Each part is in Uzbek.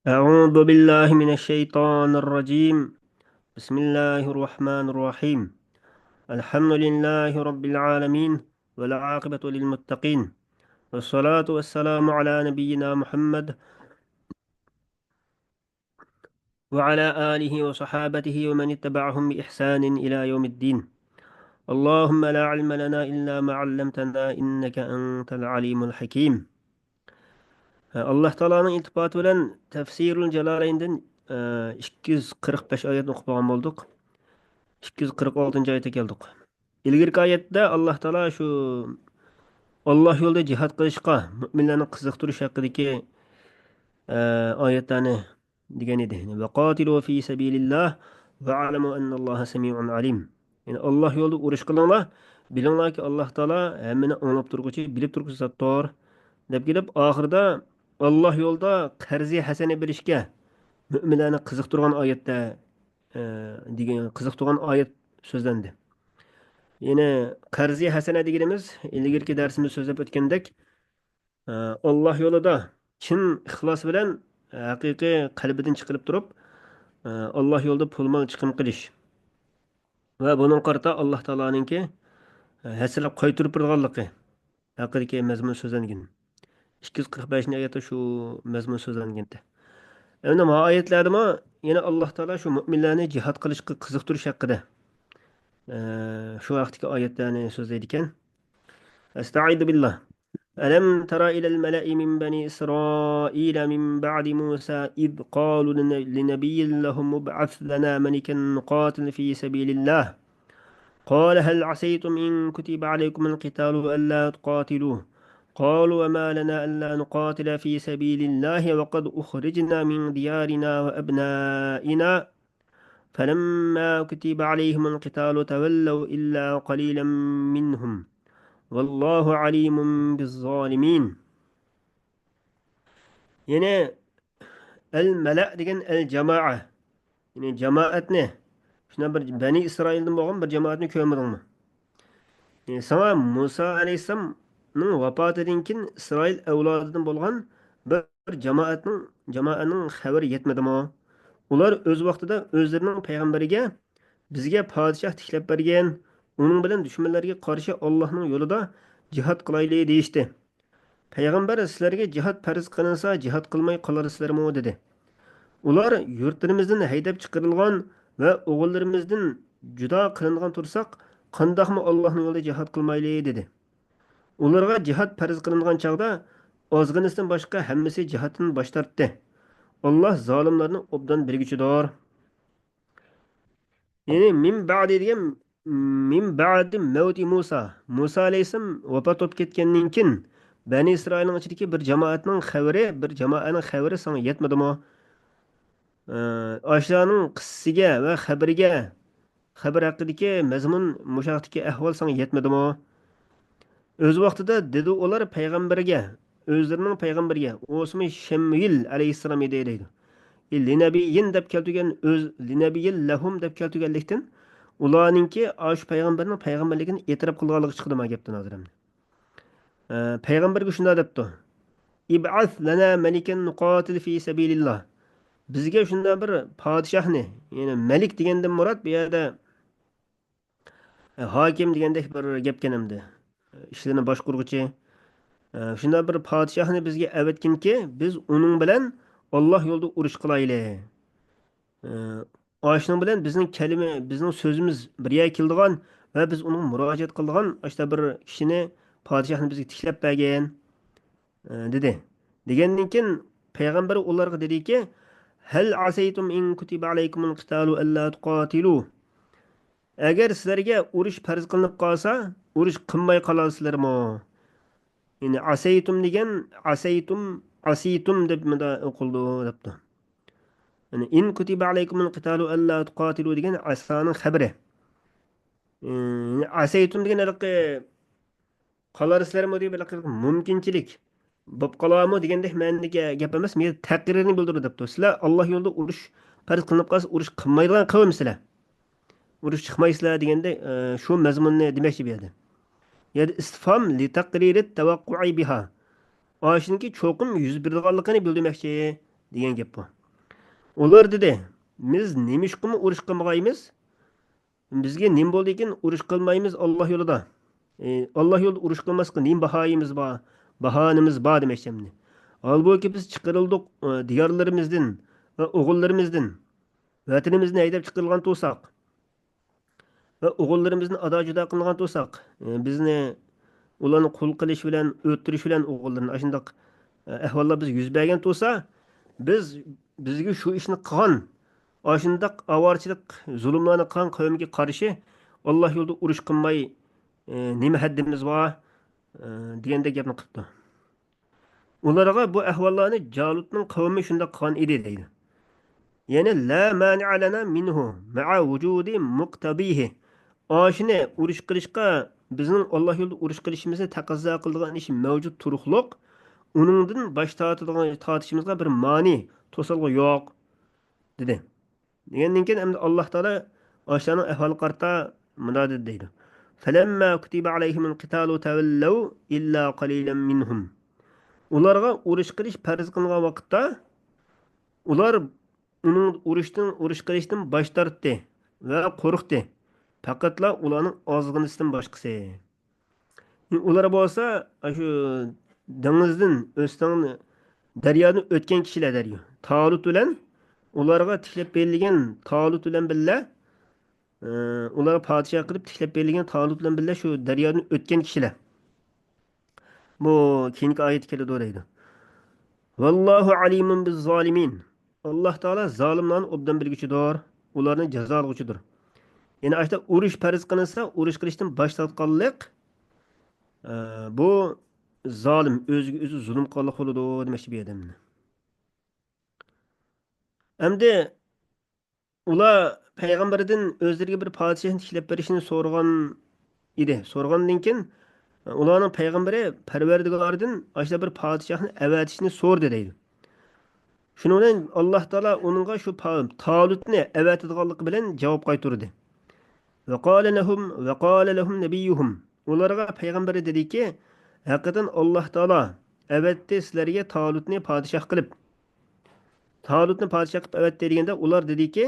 أعوذ بالله من الشيطان الرجيم. بسم الله الرحمن الرحيم. الحمد لله رب العالمين، والعاقبة للمتقين، والصلاة والسلام على نبينا محمد وعلى آله وصحابته ومن اتبعهم بإحسان إلى يوم الدين. اللهم لا علم لنا إلا ما علمتنا إنك أنت العليم الحكيم. الله تعالى iltifoti bilan tafsirul jalalayndan 245 oyatni o'qib olgan bo'ldik. 246 oyatga keldik. İlgirki oyatda Alloh taolo shu Alloh yo'lida jihad qilishga mu'minlarni qiziqtirish haqidagi oyatlarni degan edi. Va qatilu fi sabilillah va alamu annalloha samiun alim. Yani Alloh yo'lida urush qilinglar, bilinglarki Alloh taolo hammani anglab turguchi, bilib turguchi zotdir deb kelib, oxirida Alloh yo'lida qarzi hasana berishga mu'minlarni qiziqtirgan oyatda degan qiziqtirgan oyat so'zlandi. Yine qarzi hasana deganimiz ilgirki darsimizda so'zlab o'tgandek, Alloh yo'lida chin ixlos bilan haqiqiy qalbidan chiqarib turib, Alloh yo'lida pul-mol chiqim qilish va buning qarta Alloh taoloninki hasilab qaytirib turganligi haqidagi mazmun so'zlangan. 245-oyatda shu mazmun so'zlangan. Endi bu oyatlarda yana Alloh taolo shu mu'minlarni jihad qilishga qiziqtirish haqida shu vaqtdagi oyatlarni so'zlaydi ekan. Estaizu billah. ألم تر إلى الملأ من بني إسرائيل من بعد موسى إذ قالوا لنبي لهم ابعث لنا ملكا نقاتل في سبيل الله قال هل عسيتم إن كتب عليكم القتال ألا تقاتلوه قالوا وما لنا ألا نقاتل في سبيل الله وقد أخرجنا من ديارنا وأبنائنا فلما كتب عليهم القتال تولوا إلا قليلا منهم والله عليم بالظالمين. Yine el mela degan el jamoa. Yine jamoat ne? Shuna bir Bani İsraildan bo'lgan bir jamoatni ko'rmadingmi? Sana Musa alayhissalomning vafotidan keyin Isroil avlodidan bo'lgan bir jamoaning xabari yetmadimi? Ular o'z vaqtida o'zlarining payg'ambariga bizga podshoh tiklab bergan, uning bilan dushmanlarga qarshi Allohning yo'lida jihad qilaylik deyishdi. Payg'ambar sizlarga jihad farz qilinsa, jihad qilmay qolarsizlarmi dedi. Ular yurtlarimizdan haydab chiqarilgan va o'g'illarimizdan judo qilingan tursak, qandoqmi Allohning yo'lida jihad qilmayli dedi. Ularga jihad farz qilingan chaqda ozg'inisidan boshqa hammasi jihatdan bosh tortdi. Alloh zolimlarni obdan bilguchidir. Ya'ni min ba'di mavti Musa. Musa alayhisalom vafot etib ketgandan keyin Bani İsrailning ichidagi bir jamoaning xabari senga yetmadimi? Ashlarning qissasiga va xabar haqidagi mazmun mushaqdagi ahvol senga yetmadimi? O'z vaqtida dedi ular o'zlarining payg'ambariga, o'smi Shamuil alayhissalom edi deydi. Linabiyin deb keltirgan linabiyin lahum deb keltirganlikdan ularningki shu payg'ambarning payg'ambarligini e'tirof qilganligi chiqdi ma gapdan hozir. Payg'ambarga shunday debdi: "Ib'ath lana malikan nuqatil fi sabilillah." Bizga shunday bir podshohni, ya'ni malik degandan murod bu yerda hokim degandek bir gapgan hamda ishlarni boshqurguchi. Shunday bir podshohni bizga avatkinki, biz uning bilan Alloh yo'lida urush qilaylik. Oshning bilan bizning so'zimiz birga keldigan va biz uning murojaat qildigan ashta bir kishini podshohni bizga tiklab bergan dedi. Degandan keyin payg'ambar ularga dediki: "Hal asaytum in kutiba alaykumul qitalu alla tuqatilu." Agar sizlarga urush farz qilinib qolsa, urush qilmay qolasizlarmi? Ya'ni asaytum deb o'qildi debdi. Yani in kutiba alaykumul qitalu alla tuqatilu degan asaning xabari. Asaytum degan qolarsizlarmi deb mumkinchilik bo'p qolarmi degandek ma'nodagi gap emas, men taqririni bildirdi debdi. Sizlar Alloh yo'lida urush farz qilinib qolsa, urush qilmaydigan qavmsizlar. Urush chiqmaysizlar deganda shu mazmunni demoqchi bu yerda. Yani istifham li taqririt tavaqqu'i biha. Oshunki cho'qim yuz berganligini bildirmoqchi degan gap bu. ular dedi, biz nima ish qilib urush qilmaymiz? Bizga nim bo'ldi ekan urush qilmaymiz Alloh yo'lida. Alloh yo'lida urush qilmasqa nim bahoyimiz bor, bahonamiz bor demoqchimni. Halbuki biz chiqarildik diyorlarimizdan va o'g'illarimizdan, vatanimizni haydab chiqarilgan bo'lsak va o'g'illarimizni ado judo qilgan bo'lsak, bizni ularni qul qilish bilan, o'ttirish bilan o'g'illarni shundoq ahvollar biz yuz bergan bo'lsa, biz bizga shu ishni qilgan shundoq avorchilik zulmlarni qilgan qavmga qarshi Alloh yo'lida urush qilmay nima haddimiz bor degandek gapni qilibdi. Ularga bu ahvollarni Jalutning qavmi shundoq qilgan edi deydi. Ya'ni la mani'a lana minhu ma'a vujudi muqtabihi. Oshini urush qilishga bizning Alloh yo'lida urush qilishimizni taqozo qiladigan ish mavjud turuqliq. Uningdan bosh tortishimizga bir mani, to'salg'i yo'q dedi. Degandan keyin endi Alloh taolo oshlarning ahvoli qarta munod deydi. Falamma kutiba alayhimul qitalu tawallaw illa qalilan minhum. Ularga urush qilish farz qilingan vaqtda ular urush qilishdan bosh tortdi va qo'rqdi. Faqatla ularning ozg'inisidan boshqasi. Ular bo'lsa shu dengizdan o'stan daryodan o'tgan kishilar daryo. Talut bilan ularga tiklab berilgan Talut bilan billa ular podshoh qilib tiklab berilgan Talut bilan billa shu daryodan o'tgan kishilar. Bu keyingi oyat keladi deydi. Vallohu alimun biz zolimin. Alloh taolo zolimlarni obdan bilguchidir, ularni jazolovchidir. Ya'ni ashta urush farz qilinsa, urush qilishdan bosh tortganlik bu zolim, o'ziga o'zi zulm qilganlik bo'ladi demoqchi bu odamni. Endi ular payg'ambardan o'zlariga bir podshohni tiklab berishini so'ragan edi. So'ragandan keyin ularning payg'ambari Parvardigoridan ashta bir podshohni avatishni so'rdi deydi. Shuning bilan Alloh taolo uningga shu Talutni avatadiganligi bilan javob qaytardi. Va qala lahum nabiyuhum. Ularga payg'ambari dediki, haqiqatan Alloh taolo avatdi sizlarga Talutni podshoh qilib. Talutni podshoh qilib avatdi deganda ular dediki,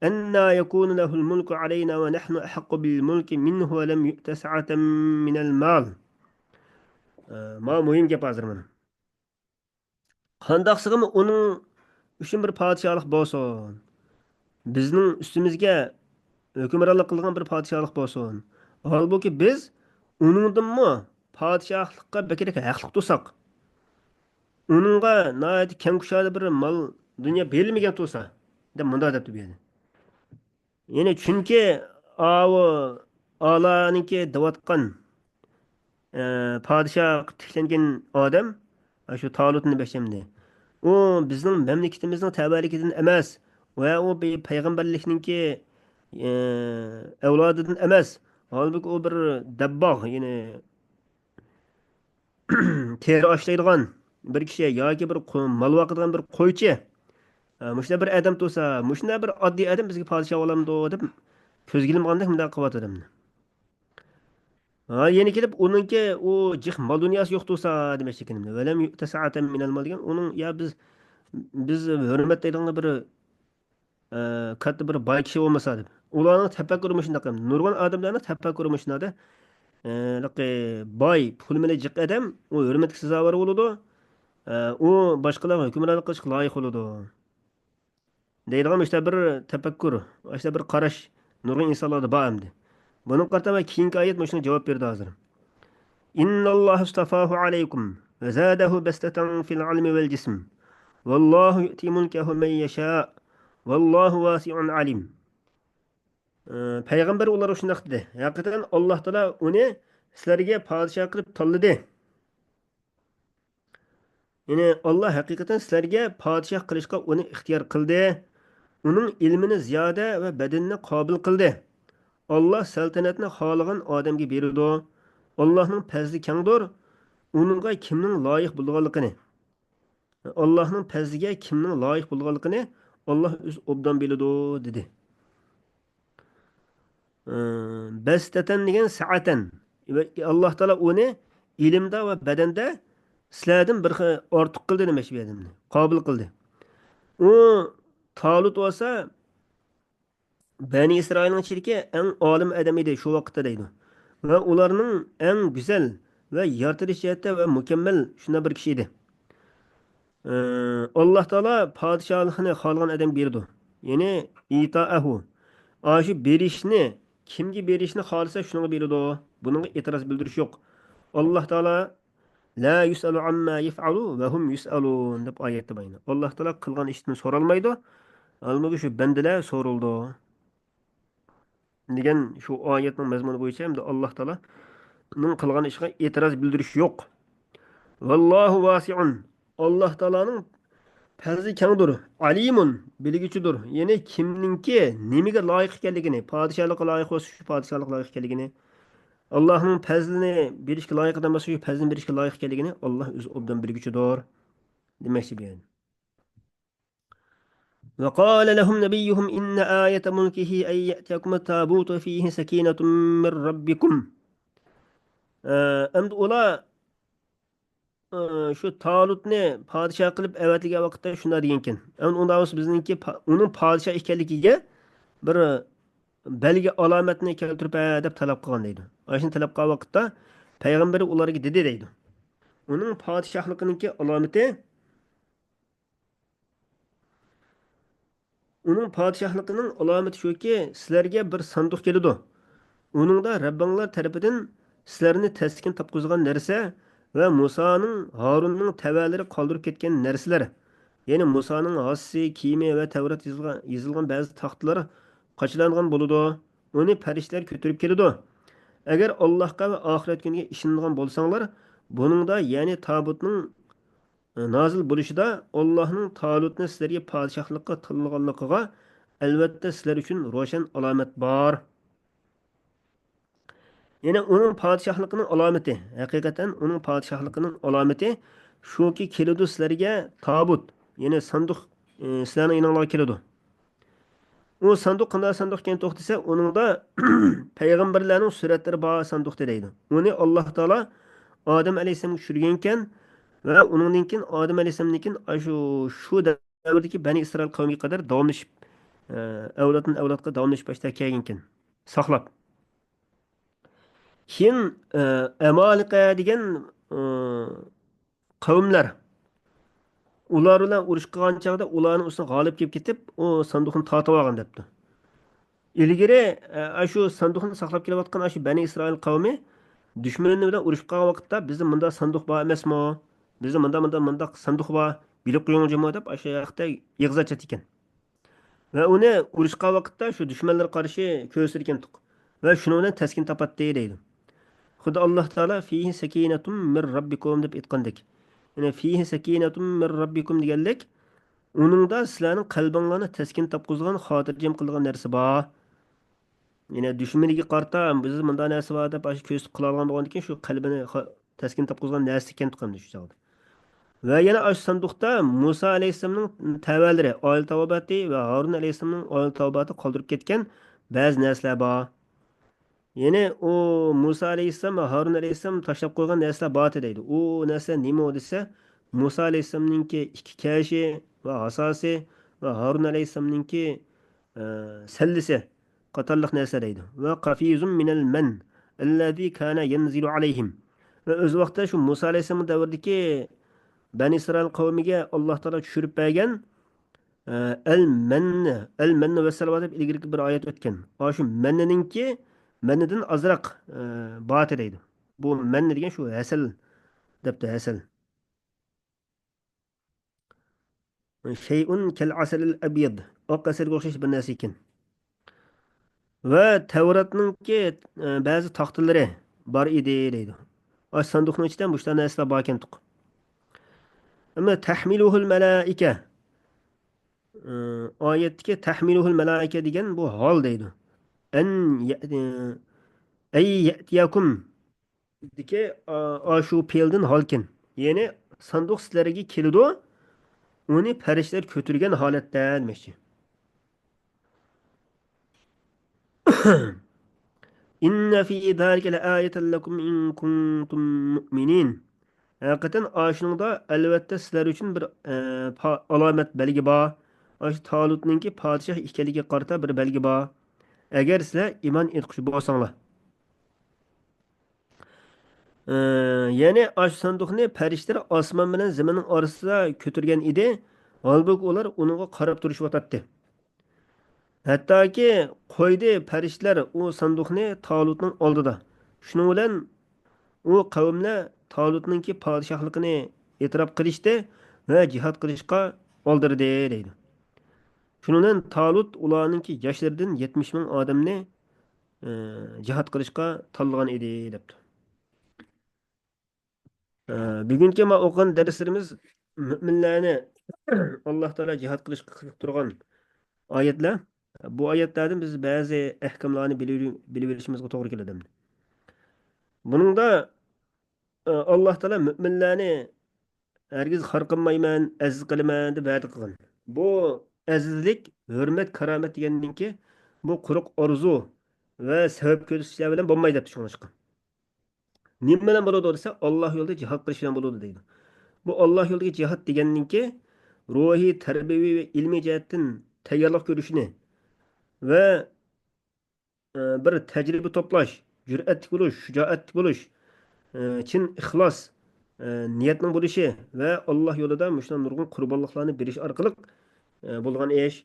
anna yakunu lahul mulku alayna va nahnu ahaqqu bil mulki minhu va lam yu'ta sa'atan min al mal. Ma muhim gap hozir mana. Qandaqsig'imi uning uchun bir podshohlik bo'lsin. Bizning ustimizga hukmronlik qilgan bir podshohlik bo'lsin. Halbuki biz uningdanmi podshohlikqa bekrak haqli tursak, uningga nihoyat keng kushali bir mol dunyo berilmagan tursa, deb munda debdi bu yerda. Ya'ni chunki avu Allohninki devatgan podshoh tiklangan odam shu Talutni bashimdi. U bizning mamlakatimizning tabarikidan emas va u payg'ambarlikninki avlodidan emas. Halbuki u bir dabbog', ya'ni teri ashlaydigan bir kishi yoki bir mol vaqtidan bir qo'ychi. Mushuna bir odam tursa, mushuna bir oddiy odam bizga podshoh bo'lamdi deb ko'zga ilmagandek bunday qilyapti odamni. Yeni kelib uningki u jiq mol dunyosi yo'q tursa demoqchi ekanimda. Valam yutasa'atan minal mal degan uning ya biz hurmatlaydigan bir katta bir boy kishi bo'lmasa deb. Ularning tafakkuri shunday qiladi. Nurg'un odamlarning tafakkuri shunday. Boy pul bilan jiq odam u hurmatga sazovor bo'ladi. U boshqalarga hukmronlik qilishga loyiq bo'ladi. Deydigan işte bir tefekkür, işte bir qarash nurg'un insonlarda bor endi. Buni qartama keyingi oyat shunga javob berdi hozir. Innallohu istafahu alaykum va zadahu bastatan fil ilmi vel jism. Vallohu yu'ti mulkahu man yasha. Vallohu wasi'un alim. Payg'ambar ular shunday dedi. Haqiqatan Alloh taolo uni sizlarga podshoh qilib tanladi. Ya'ni Alloh haqiqatan sizlarga podshoh qilishga uni ixtiyor qildi. Uning ilmini ziyoda va badanini qobil qildi. Alloh saltanatni xohlagan odamga beradi. Allohning fazli kengdir. Uningga kimning loyiq bo'lganligini, Allohning fazliga kimning loyiq bo'lganligini Alloh o'zi obdan biladi dedi. Bastatan degan saatan. Alloh taolo uni ilmda va badanda sizlardan bir ortiq qildi demoqchi bu odamni. Qobil qildi. U Talut bo'lsa Bani İsrail'in içindeki en alim adam idi şu vakitte deydi. Ve ularının en güzel ve yaratılış cihette ve mükemmel şuna bir kişiydi. Ee, Allah Teala padişahlıkını halgan adam birdi. Yani itaahu. Aşı berişini kimge berişini halisa şuna birdi o. Bunun itiraz bildiriş yok. Allah Teala la yusalu amma yef'alu ve hum yusalun deb ayette bayını. Allah Teala kılgan işini sorulmaydı. Halbuki şu bendeler soruldu. Degan shu oyatning mazmuni bo'yicha hamda Alloh taoloning qilgan ishiga e'tiroz bildirish yo'q. Vallohu vasiun. Alloh taoloning fazli kengdir. Alimun bilguchidir. Ya'ni kimningki nimaga loyiq ekanligini, podshohlikka loyiq bo'lsa shu podshohlikka loyiq ekanligini, Allohning fazlini berishga loyiq emas shu fazlini berishga loyiq ekanligini Alloh o'zi obdan bilguchidir demoqchi bu yerda. وقال لهم نبيهم إن آية ملكه أن يأتيكم التابوت فيه سكينة من ربكم. Endi ular shu Talutni podshoh qilib avatlagan vaqtda shunday degan ekan. Endi unda bo'lsa bizningki uning podshoh ekanligiga bir belgi alomatni keltirib deb talab qilgan deydi. Ana shuni talab qilgan vaqtda payg'ambar ularga dedi deydi. Uning podshohligining alomati uning podshohligining alomati shuki sizlarga bir sanduq keladi. Uningda Rabbinglar tarafidan sizlarni taskin topqizgan narsa va Musoning, Harunning tavalari qoldirib ketgan narsalar. Ya'ni Musoning hossi, kiyimi va Tavrat yozilgan ba'zi taxtlar qochlangan bo'ladi. Uni farishtalar ko'tarib keladi. Agar Allohga va oxirat kuniga ishongan bo'lsanglar, buningda ya'ni tabutning nozil bo'lishida Allohning Talutni sizlarga podshohlikka tanlaganligiga albatta sizlar uchun ro'shan alomat bor. Yine onun padişahlıkının alameti, hakikaten onun padişahlıkının alameti şu ki kelidu sizlerge tabut, yine sandık sizlerine inanlar kelidu. O sandık kanda sandık kent toxtisa, onun da peygamberlerin suretleri bağ sandık deydi. Onu Allah Teala Adem Aleyhisselam düşürgenken ve onunkinkin Adem Aleyhisselam'ınkin şu devrdeki Bani İsrail kavmi kadar davamlaşıp evlatın evlatga davamlaşıp başta kelgenken saklap. Keyin Amalika degan qavmlar ular bilan urush qilgan chog'da ularning ustiga g'olib kelib ketib, u sanduqni tortib olgan debdi. Ilgari shu sanduqni saqlab kelayotgan shu Bani Isroil qavmi dushmani bilan urush qilgan vaqtda bizni bunda sanduq bor emasmi? Bizni bunda sanduq bor, bilib qo'yingmi deb o'sha yoqda yig'zachat ekan. Va uni urush qilgan vaqtda shu dushmanlarga qarshi ko'rsatgan va shuning bilan taskin topatdi deydi. Xudo Alloh taolo fihi sakinatun min robbikum deb aytgandek. Ya'ni fihi sakinatun min robbikum deganlik, uningda sizlarning qalbinglarni taskin topqizgan, xotirjam qilgan narsa bor. Ya'ni dushmaniga qarta biz bunda narsa bor deb ash ko'z qila olgan bo'lgandan keyin shu qalbini taskin topqizgan narsa ekan tuqandi shu chog'da. Va yana ash sanduqda Musa alayhisolamning tavalari, oil tavbati va Harun alayhisolamning oil tavbati qoldirib ketgan ba'zi narsalar bor. Yine o Musa Aleyhisselam ve Harun Aleyhisselam taşlap koygan nesle batı deydi. O nesle nime o dese Musa Aleyhisselam'ınki iki kaşı ve hasası ve Harun Aleyhisselam'ınki sellisi katarlık nesle deydi. Ve kafizun minel men ellezî kâne yenzilu aleyhim. Ve öz vaqtda şu Musa Aleyhisselam'ın davrideki Ben İsrail kavmiga Allah Teala tushirib bergan el menne ve selva deb ilgili bir oyat o'tgan. Ana shu menninki mennidan azroq boti deydi. Bu menni degan shu hasal debdi hasal. Shay'un kal asalil abyad. Oq asalga o'xshash bir narsa ekan. Va Tavratningki ba'zi taxtalari bor edi deydi. O sanduqning ichidan bu narsalar bor ekan. Amma tahmiluhul malaika oyatdagi tahmiluhul malaika degan bu hol deydi. En ay yatiyakum deki shu fe'ldan holkin. Ya'ni sanduq sizlarga keladi, uni farishtalar ko'targan holatda demoqchi. Inna fi zalika laayatan lakum in kuntum mu'minin. Haqiqatan ashuningda albatta sizlar uchun bir alomat belgi bor. shu Talutninki podshoh ekanligiga qarata bir belgi bor. Agar sizlar iymon etquchi bo'lsanglar. Ee, Yani aş sandıqni farishtalar osmon bilan zaminning orasida ko'targan edi. Holbuki ular uningga qarab turishyotdi. Hattoki qo'ydi farishtalar u sanduqni Talutning oldida. Shuning bilan u qavmlar Talutningki podshohligini e'tirof qilishdi va jihad qilishga oldirdi deydi. Shuningdan Talut ularningki yoshlaridan 70 ming odamni jihad qilishga tanlagan edi debdi. Bugungi ma o'qigan darslarimiz mo'minlarni Alloh taolo jihad qilishga qiziq turgan oyatlar. Bu oyatlardan biz ba'zi ahkomlarni bilib olishimizga to'g'ri keladi. Buningda Alloh taolo mo'minlarni hargiz xor qilmayman, aziz qilaman deb va'da qilgan. Bu azizlik, hurmat, karomat degandanki bu quruq orzu va sabab ko'rsatishlar bilan bo'lmaydi deb tushunishgan. Nima bilan bo'ladi desa, Alloh yo'lida jihad qilish bilan bo'ladi deydi. Bu Alloh yo'lidagi jihad deganninki ruhiy, tarbiyaviy va ilmiy jihatdan tayyorlik ko'rishni va bir tajriba to'plash, jur'atli bo'lish, shijoatli bo'lish, chin ixlos niyatning bo'lishi va Alloh yo'lida mushlan nurg'un qurbonliklarni berish orqali bo'lgan ish.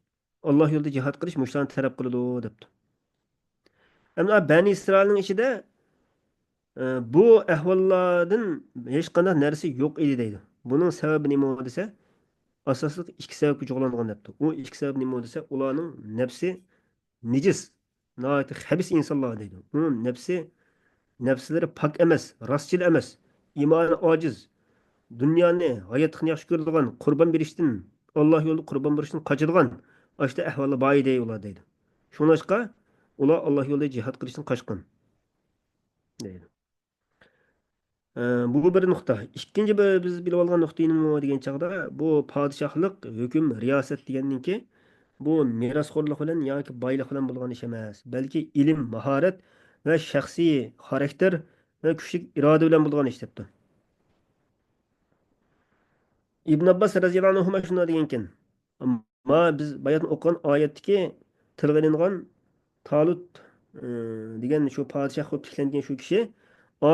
Alloh yo'lida jihad qilish mushlan taraf qiladi debdi. Ammo Bani Isroilning ichida bu ahvollardan hech qanday narsa yo'q edi deydi. Buning sababi nima desa, asosliq ikki sababga bog'langan debdi. U ikki sabab nima desa, ularning nafsi nijis, noiti habis insonlar deydi. Uning nafslari pok emas, rostchil emas, iymoni ojiz, dunyoni hayotni yaxshi ko'radigan, qurbon berishdan, Alloh yo'lida qurbon berishdan qochadigan ashta ahvollar bor edi ular deydi. Shuningga ular Alloh yo'lida jihad qilishdan qochgan deydi. Bu bir nuqta. İkinci biz bilib olgan nuqta nima degan chaqda bu podshohlik, hukm, riyosat deganninki bu merosxo'rlik bilan yoki boylik bilan bo'lgan ish emas, balki ilm, mahorat va shaxsiy xarakter va kuchli iroda bilan bo'lgan ish debdi. Ibn Abbos radhiyallohu anhu shunday degan ekan. Ammo biz bayatni o'qigan oyatdagi tilga ilingan Talut degan shu podshoh bo'lib tiklangan shu kishi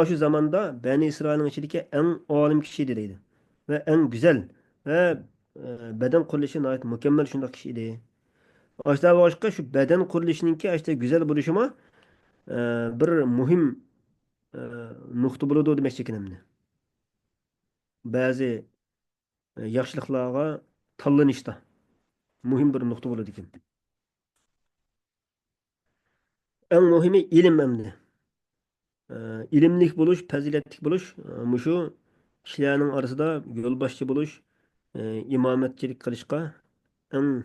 shu zamonda Bani Isroilning ichidagi eng olim kishi edi deydi. Va eng go'zal va badan qurilishi nihoyat mukammal shunday kishi edi. Ashta boshqa shu badan qurilishiningki ashta go'zal bo'lishimi bir muhim e, nuqta bo'ladi demoqchi ekanman. Ba'zi yaxshiliklarga tanlanishda muhim bir nuqta bo'ladi ekan. Eng muhimi ilm endi. İlimlik buluş, faziletlik buluş, muşu kişilerin arasında yolbaşçı buluş, imametçilik kılışka en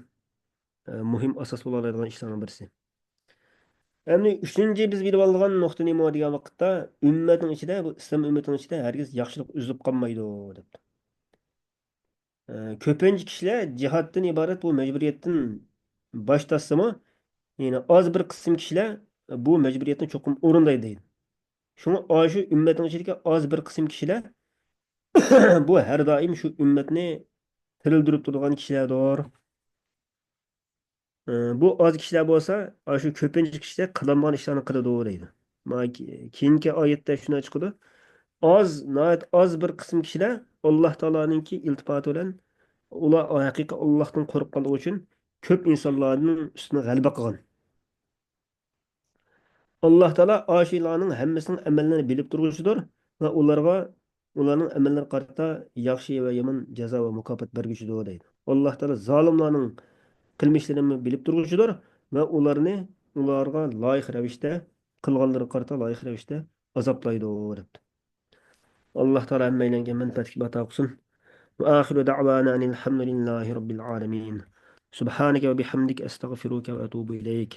muhim asas olalardan işlerden birisi. Yani üçüncü biz bilip algan nokta nima degan vaqtda ümmetin içinde, bu İslam ümmetinin içinde herkes yaxşılık üzülüp kalmaydı debdi. Köpüncü kişiler cihattan ibaret bu mecburiyetten baş tasımı, yani az bir kısım kişiler bu mecburiyetten çok orundaydı. Şunu şu ümmetin içindeki az bir kısım kişiler bu her daim şu ümmetini tirildirip durgan kişilerdir. Bu az kişiler olsa şu köpüncü kişiler kılanmagan işlerini kılıdı deydi. Keyinki ayette şuna çıkıdı. Az bir kısım kişiler Allah Teala'nınki iltifatı olan ular haqiqiy Allohdan qo'rqqanligi uchun ko'p insonlarning ustini g'alaba qilgan. Alloh taolo oshilarning hammasining amallarini bilib turg'uchidir va ularning amallari qarata yaxshi va yomon jazo va mukofot berguchidir deydi. Alloh taolo zolimlarning qilmishlarini bilib turg'uchidir va ularga loyiq ravishda qilganlari qarata loyiq ravishda azoblaydi debdi. Alloh taolo hammalarga manfaatli ato qilsin. Va axiru da'wana alhamdulillahi robbil alamin. Subhanaka va bihamdik astaghfiruka va atubu ilayk.